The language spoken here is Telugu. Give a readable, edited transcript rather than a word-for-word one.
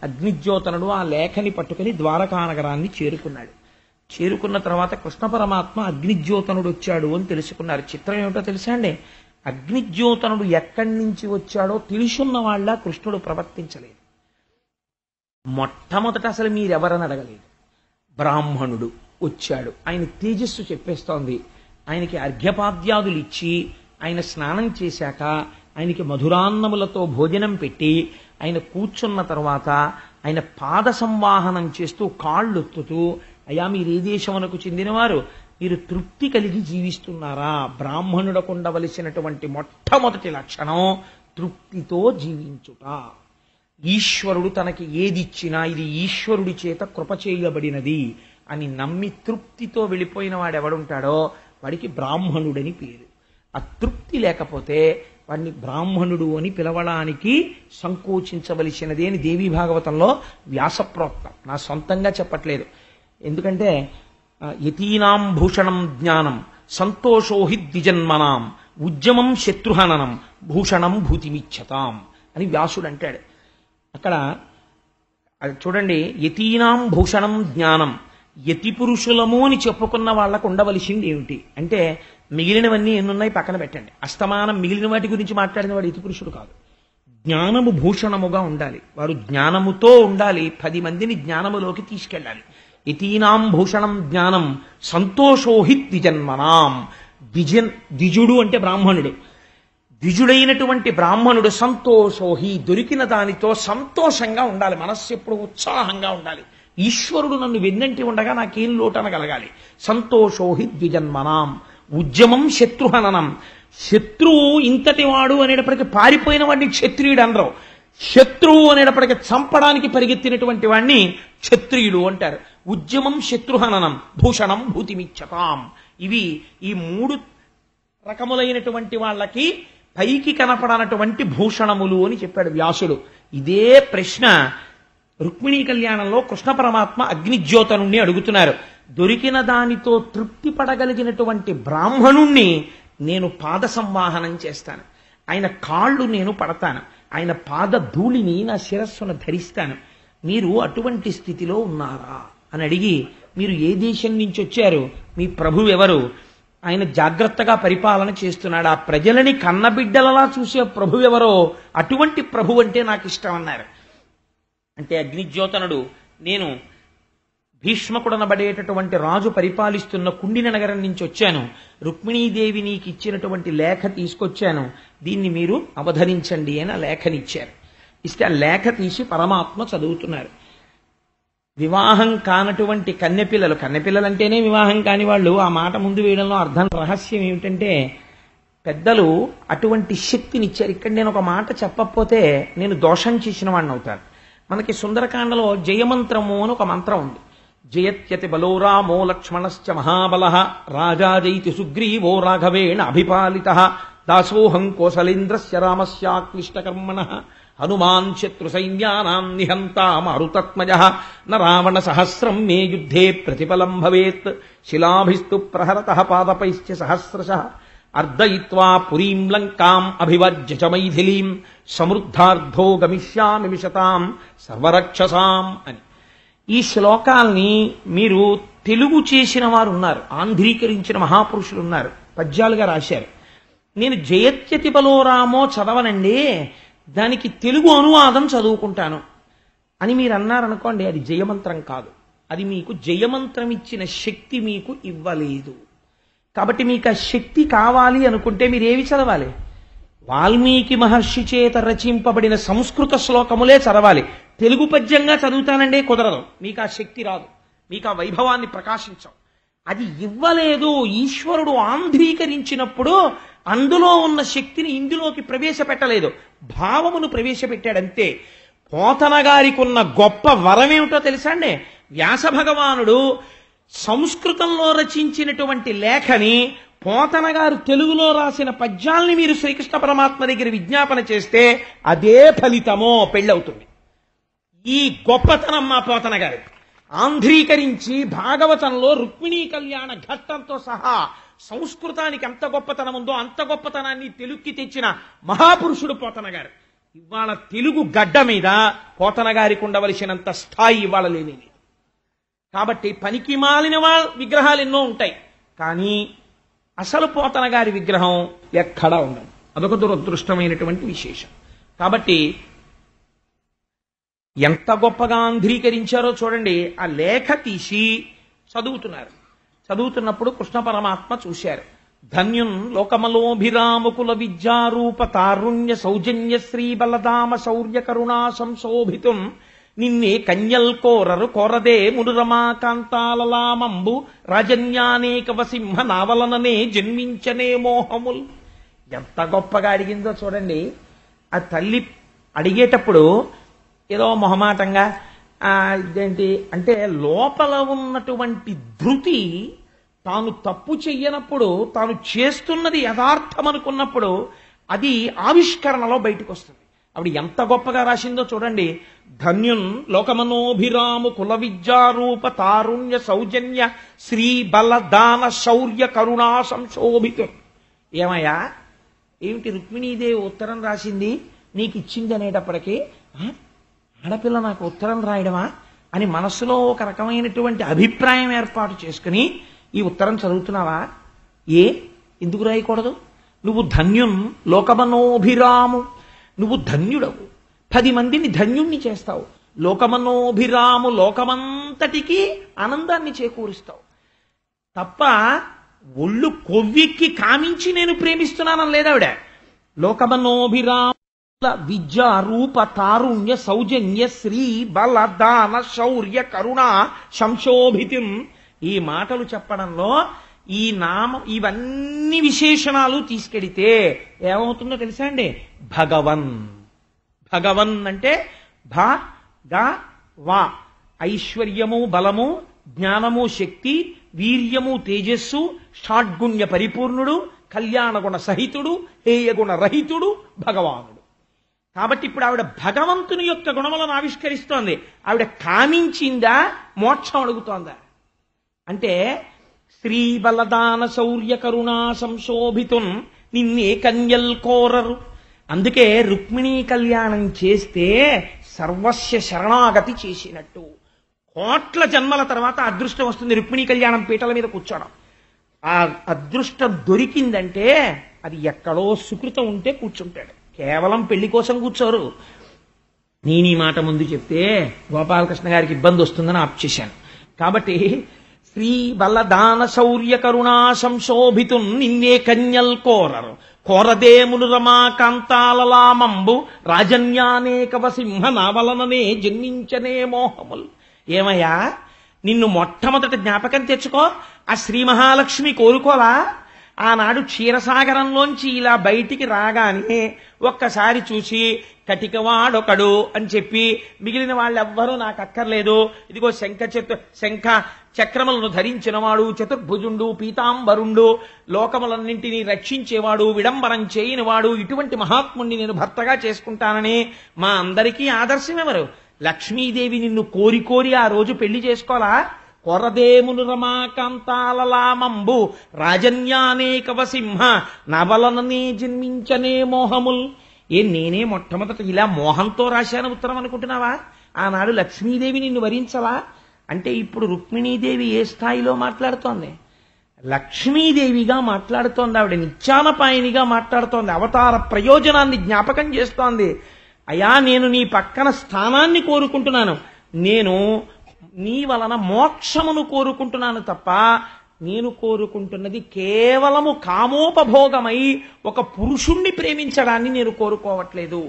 అగ్నిజ్యోతనుడు ఆ లేఖని పట్టుకుని ద్వారకా నగరాన్ని చేరుకున్నాడు. చేరుకున్న తర్వాత కృష్ణ పరమాత్మ అగ్నిజ్యోతనుడు వచ్చాడు అని తెలుసుకున్నారు. చిత్రం ఏమిటో తెలుసా అండి? అగ్నిజ్యోతనుడు ఎక్కడి నుంచి వచ్చాడో తెలుసున్న వాళ్ళ కృష్ణుడు ప్రవర్తించలేదు. మొట్టమొదట అసలు మీరెవరని అడగలేదు. బ్రాహ్మణుడు వచ్చాడు, ఆయన తేజస్సు చెప్పేస్తోంది. ఆయనకి అర్ఘ్యపాద్యాదులు ఇచ్చి ఆయన స్నానం చేశాక ఆయనకి మధురాన్నములతో భోజనం పెట్టి ఆయన కూర్చున్న తర్వాత ఆయన పాద సంవాహనం చేస్తూ కాళ్ళొత్తుతూ, అయ్యా మీరు ఏ దేశమునకు చెందినవారు, మీరు తృప్తి కలిగి జీవిస్తున్నారా? బ్రాహ్మణుడకు ఉండవలసినటువంటి మొట్టమొదటి లక్షణం తృప్తితో జీవించుట. ఈశ్వరుడు తనకి ఏదిచ్చినా ఇది ఈశ్వరుడి చేత కృప చేయబడినది అని నమ్మి తృప్తితో వెళ్ళిపోయిన వాడెవడుంటాడో వాడికి బ్రాహ్మణుడని పేరు. ఆ తృప్తి లేకపోతే వాడిని బ్రాహ్మణుడు అని పిలవడానికి సంకోచించవలసినది అని దేవీ భాగవతంలో వ్యాసప్రోక్తం. నా సొంతంగా చెప్పట్లేదు. ఎందుకంటే యతీనాం భూషణం జ్ఞానం సంతోషోహి ద్విజన్మనాం ఉద్యమం శత్రుహననం భూషణం భూతిమిచ్చతాం అని వ్యాసుడు అంటాడు. అక్కడ చూడండి, యతీనాం భూషణం జ్ఞానం, యతి పురుషులము అని చెప్పుకున్న వాళ్ళకు ఉండవలసింది ఏమిటి అంటే, మిగిలినవన్నీ ఎన్నున్నాయి పక్కన పెట్టండి. అస్తమానం మిగిలిన వాటి గురించి మాట్లాడిన వాడు యతి పురుషుడు కాదు. జ్ఞానము భూషణముగా ఉండాలి. వారు జ్ఞానముతో ఉండాలి, 10 మందిని జ్ఞానములోకి తీసుకెళ్ళాలి. యతీనాం భూషణం జ్ఞానం సంతోషోహి ద్విజన్మనాం. ద్విజుడు అంటే బ్రాహ్మణుడు. ద్విజుడైనటువంటి బ్రాహ్మణుడు సంతోషోహి, దొరికిన దానితో సంతోషంగా ఉండాలి. మనస్సు ఎప్పుడు ఉత్సాహంగా ఉండాలి. ఈశ్వరుడు నన్ను వెన్నంటి ఉండగా నాకేం లోటనగలగాలి. సంతోషోహి ద్విజన్మనాం ఉద్యమం శత్రుహననం. శత్రువు ఇంతటి వాడు అనేటప్పటికీ పారిపోయిన వాడిని క్షత్రియుడు అనరు. శత్రువు అనేటప్పటికీ చంపడానికి పరిగెత్తినటువంటి వాడిని క్షత్రియుడు అంటారు. ఉద్యమం శత్రుహననం భూషణం భూతిమిచ్చతాం. ఇవి ఈ 3 రకములైనటువంటి వాళ్ళకి పైకి కనపడనటువంటి భూషణములు అని చెప్పాడు వ్యాసుడు. ఇదే ప్రశ్న రుక్మిణీ కళ్యాణంలో కృష్ణ పరమాత్మ అగ్నిజ్యోతనుణ్ణి అడుగుతున్నారు. దొరికిన దానితో తృప్తి పడగలిగినటువంటి బ్రాహ్మణుణ్ణి నేను పాద సంవాహనం చేస్తాను, ఆయన కాళ్ళు నేను పడతాను, ఆయన పాద ధూళిని నా శిరస్సును ధరిస్తాను. మీరు అటువంటి స్థితిలో ఉన్నారా అని అడిగి, మీరు ఏ దేశం నుంచి వచ్చారు, మీ ప్రభువు ఎవరు, ఆయన జాగ్రత్తగా పరిపాలన చేస్తున్నాడు, ఆ ప్రజలని కన్నబిడ్డలలా చూసే ప్రభు ఎవరో అటువంటి ప్రభు అంటే నాకు ఇష్టం అన్నారు. అంటే అగ్నిజ్యోతనుడు, నేను భీష్మకుడనబడేటటువంటి రాజు పరిపాలిస్తున్న కుండిన నగరం నుంచి వచ్చాను, రుక్మిణీదేవి నీకు ఇచ్చినటువంటి లేఖ తీసుకొచ్చాను, దీన్ని మీరు అవధరించండి అని ఆ లేఖనిచ్చారు. ఇస్తే ఆ లేఖ తీసి పరమాత్మ చదువుతున్నారు. వివాహం కానటువంటి కన్నెపిల్లలు అంటేనే వివాహం కాని వాళ్ళు ఆ మాట ముందు వేయడంలో అర్థం రహస్యం ఏమిటంటే, పెద్దలు అటువంటి శక్తినిచ్చారు. ఇక్కడ నేను ఒక మాట చెప్పకపోతే నేను దోషం చేసిన వాడిని అవుతాను. మనకి సుందరకాండలో జయమంత్రము అని ఒక మంత్రం ఉంది. జయత్యతి బలో రామో లక్ష్మణశ్చ మహాబల రాజా జైతి సుగ్రీవో రాఘవేణ అభిపాలిత దాసోహం కోసలేంద్రస్య రామస్యాక్లిష్టకర్మణ హనుమాన్ శత్రు సైన్యానాం నిహంతా మారుతత్మజ న రావణ సహస్రం మే యుద్ధే ప్రతిఫలం భవేత్ శిలాభిస్తు ప్రహరతః పాదపైశ్చ సహస్రశః అర్దయిత్వా పురీం లంకాం అభివజ్య చ మైథిలీం సమృద్ధార్థో గమిష్యామి విశతాం సర్వరక్షసాం అని. ఈ శ్లోకాల్ని మీరు తెలుగు చేసిన వారు ఉన్నారు, ఆంధ్రీకరించిన మహాపురుషులు ఉన్నారు, పద్యాలుగా రాశారు. నేను జయత్యతి బలోరామో చదవనండి, దానికి తెలుగు అనువాదం చదువుకుంటాను అని మీరు అన్నారనుకోండి, అది జయమంత్రం కాదు. అది మీకు జయమంత్రం ఇచ్చిన శక్తి మీకు ఇవ్వలేదు. కాబట్టి మీకు ఆ శక్తి కావాలి అనుకుంటే మీరు ఏవి చదవాలి? వాల్మీకి మహర్షి చేత రచింపబడిన సంస్కృత శ్లోకములే చదవాలి. తెలుగు పద్యంగా చదువుతానంటే కుదరదు, మీకు ఆ శక్తి రాదు, మీకు ఆ వైభవాన్ని ప్రకాశించవు. అది ఇవ్వలేదు. ఈశ్వరుడు ఆంధ్రీకరించినప్పుడు అందులో ఉన్న శక్తిని ఇందులోకి ప్రవేశపెట్టలేదు, భావమును ప్రవేశపెట్టాడంతే. పోతన గారికి ఉన్న గొప్ప వరమేమిటో తెలుసా అండి? వ్యాస భగవానుడు సంస్కృతంలో రచించినటువంటి లేఖని పోతన గారు తెలుగులో రాసిన పద్యాల్ని మీరు శ్రీకృష్ణ పరమాత్మ దగ్గర విజ్ఞాపన చేస్తే అదే ఫలితమో పెళ్ళవుతుంది. ఈ గొప్పతనం మా పోతన గారు ఆంధ్రీకరించి భాగవతంలో రుక్మిణీ కళ్యాణ ఘట్టంతో సహా సంస్కృతానికి ఎంత గొప్పతనం ఉందో అంత గొప్పతనాన్ని తెలుగుకి తెచ్చిన మహాపురుషుడు పోతన గారు. ఇవాళ తెలుగు గడ్డ మీద పోతన గారికి ఉండవలసినంత స్థాయి ఇవాళ లేని. కాబట్టి పనికి మాలిన విగ్రహాలు ఎన్నో ఉంటాయి, కానీ అసలు పోతన గారి విగ్రహం ఎక్కడా ఉండదు. అదొక దురదృష్టమైనటువంటి విశేషం. కాబట్టి ఎంత గొప్పగా ఆంధ్రీకరించారో చూడండి. ఆ లేఖ తీసి చదువుతున్నప్పుడు కృష్ణ పరమాత్మ చూశారు. ధన్యున్ లోకమలోభిరాముకుల విద్యారూప తారుణ్య సౌజన్య శ్రీ బలదామ శౌర్య కరుణా సంశోభితున్ నిన్నే కన్యల్ కోరరు కోరదే మునురమా కాంతాలలామంబు రాజన్యానేకవ సింహ నావలననే జన్మించనే మోహముల్. ఎంత గొప్పగా అడిగిందో చూడండి. ఆ తల్లి అడిగేటప్పుడు ఏదో మొహమాటంగా ఇదేంటి అంటే లోపల ఉన్నటువంటి ధృతి, తాను తప్పు చెయ్యనప్పుడు, తాను చేస్తున్నది యథార్థం అనుకున్నప్పుడు అది ఆవిష్కరణలో బయటకు వస్తుంది. అప్పుడు ఎంత గొప్పగా రాసిందో చూడండి. ధన్యున్ లోకమనోభిరాము కుల విద్యారూప తారుణ్య సౌజన్య శ్రీ బలదాన శౌర్య కరుణా సంశోభితున్. ఏమయ్యా, ఏమిటి రుక్మిణీదేవి ఉత్తరం రాసింది నీకు ఇచ్చింది అనేటప్పటికీ ఆడపిల్ల నాకు ఉత్తరం రాయడమా అని మనస్సులో ఒక రకమైనటువంటి అభిప్రాయం ఏర్పాటు చేసుకుని ఈ ఉత్తరం చదువుతున్నావా? ఎందుకు రాయకూడదు? నువ్వు ధన్యున్ లోకమనోభిరాము, నువ్వు ధన్యుడవు, 10 మందిని ధన్యుణ్ణి చేస్తావు. లోకమనోభిరాము, లోకమంతటికీ ఆనందాన్ని చేకూరుస్తావు తప్ప ఒళ్ళు కొవ్వెక్కి కామించి నేను ప్రేమిస్తున్నానని లేదావిడ. లోకమనోభిరామ విద్య రూప తారుణ్య సౌజన్య శ్రీ బల దాన శౌర్య కరుణ సంశోభితం. ఈ మాటలు చెప్పడంలో ఈ నామం ఇవన్నీ విశేషణాలు తీసుకెడితే ఏమవుతుందో తెలుసా అండి? భగవన్ అంటే వా ఐశ్వర్యము బలము జ్ఞానము శక్తి వీర్యము తేజస్సు షాడ్గుణ్య పరిపూర్ణుడు కళ్యాణగుణ సహితుడు హేయగుణ రహితుడు భగవానుడు. కాబట్టి ఇప్పుడు ఆవిడ భగవంతుని యొక్క గుణములను ఆవిష్కరిస్తోంది. ఆవిడ కామించిందా మోక్షం అడుగుతోందా? అంటే శ్రీ బలదాన శౌర్య కరుణా సంశోభితున్ నిన్నే కన్యల్ కోరరు. అందుకే రుక్మిణీ కళ్యాణం చేస్తే సర్వస్య శరణాగతి చేసినట్టు. కోట్ల జన్మల తర్వాత అదృష్టం వస్తుంది రుక్మిణీ కళ్యాణం పీటల మీద కూర్చోడం. ఆ అదృష్టం దొరికిందంటే అది ఎక్కడో సుకృతం ఉంటే కూర్చుంటాడు, కేవలం పెళ్లి కోసం కూర్చోరు. నేను ఈ మాట ముందు చెప్తే గోపాలకృష్ణ గారికి ఇబ్బంది వస్తుందని ఆప్ చేశాను. కాబట్టి శ్రీ బలదాన శౌర్య కరుణా సంశోభితున్ నిన్నే కన్యల్ కోరరు కోరదేములు రమా కాంతాలలామంబు రాజన్యానేకవ సింహ నావలననే జన్మించనే మోహముల్. ఏమయ్యా, నిన్ను మొట్టమొదట జ్ఞాపకం తెచ్చుకో. ఆ శ్రీ మహాలక్ష్మి కోరుకోలా? ఆనాడు క్షీరసాగరంలోంచి ఇలా బయటికి రాగానే ఒక్కసారి చూసి కటికవాడొకడు అని చెప్పి మిగిలిన వాళ్ళెవ్వరూ నాకు అక్కర్లేదు, ఇదిగో శంఖ చక్రములను ధరించినవాడు చతుర్భుజుండు పీతాంబరుండు లోకములన్నింటినీ రక్షించేవాడు విడంబరం చేయనివాడు ఇటువంటి మహాత్ముణ్ణి నేను భర్తగా చేసుకుంటానని మా అందరికీ ఆదర్శం ఎవరు? లక్ష్మీదేవి నిన్ను కోరి కోరి ఆ రోజు పెళ్లి చేసుకోలా? కొరదేమును రమాకాంతాలలామంబు రాజన్యానేకవ సింహ నవలననే జన్మించనే మోహముల్. నేనే మొట్టమొదట ఇలా మోహంతో రాశాను ఉత్తరం అనుకుంటున్నావా? ఆనాడు లక్ష్మీదేవి నిన్ను వరించవా? అంటే ఇప్పుడు రుక్మిణీదేవి ఏ స్థాయిలో మాట్లాడుతోంది? లక్ష్మీదేవిగా మాట్లాడుతోంది. ఆవిడ నిత్యానపాయనిగా మాట్లాడుతోంది. అవతార ప్రయోజనాన్ని జ్ఞాపకం చేస్తోంది. అయ్యా, నేను నీ పక్కన స్థానాన్ని కోరుకుంటున్నాను, నేను నీ వలన మోక్షమును కోరుకుంటున్నాను తప్ప నేను కోరుకుంటున్నది కేవలము కామోపభోగమై ఒక పురుషుణ్ణి ప్రేమించడాన్ని నేను కోరుకోవట్లేదు.